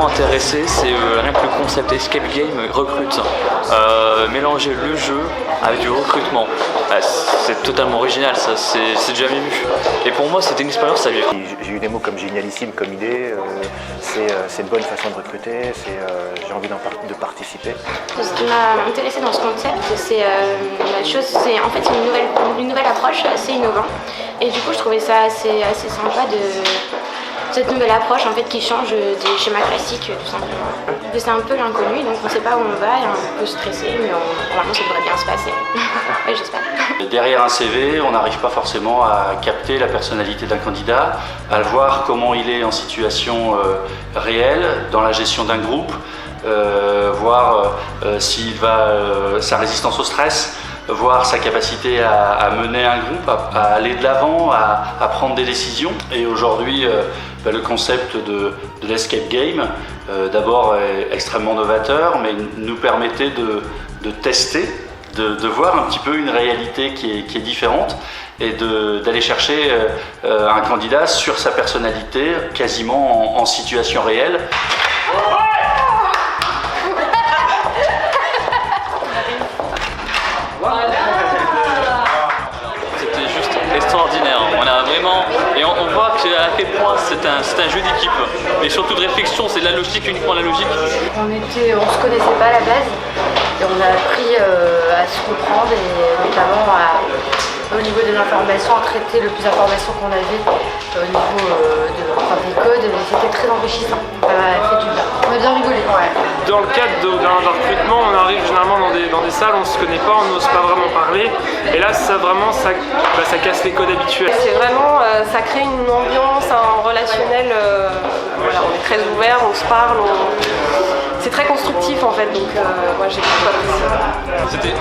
vraiment intéressé, c'est rien que le concept Escape Game Recrute. Mélanger le jeu avec du recrutement, c'est totalement original, ça, c'est jamais vu. Et pour moi, c'était une expérience à vivre. J'ai eu des mots comme génialissime comme idée, c'est une bonne façon de recruter, j'ai envie de participer. Ce qui m'a intéressé dans ce concept, c'est en fait une nouvelle approche assez innovante. Et du coup, je trouvais ça assez sympa de cette nouvelle approche en fait qui change des schémas classiques tout simplement. C'est un peu l'inconnu, donc on ne sait pas où on va, et un peu stressé, mais normalement ça devrait bien se passer. Ouais, j'espère. Derrière un CV, on n'arrive pas forcément à capter la personnalité d'un candidat, à le voir comment il est en situation réelle dans la gestion d'un groupe, voir sa résistance au stress, voir sa capacité à mener un groupe, à aller de l'avant, à prendre des décisions. Et aujourd'hui, le concept de l'escape game, d'abord extrêmement novateur, mais nous permettait de tester, de voir un petit peu une réalité qui est différente et d'aller chercher un candidat sur sa personnalité, quasiment en situation réelle. C'était juste extraordinaire. On a vraiment, et on voit à quel point c'est un jeu d'équipe, mais surtout de réflexion, c'est de la logique, uniquement la logique. On se connaissait pas à la base et on a appris à se comprendre et notamment au niveau de l'information, à traiter le plus d'informations qu'on avait au niveau des codes, et c'était très enrichissant. Ça m'a fait du bien. On a bien rigolé. Ouais. Dans le cadre d'un recrutement, on arrive généralement dans des salles, on ne se connaît pas, on n'ose pas vraiment parler. Et là, ça casse les codes habituels. C'est vraiment, ça crée une ambiance, un relationnel. Voilà, on est très ouvert, on se parle, c'est très constructif en fait. Donc moi j'ai beaucoup apprécié. C'était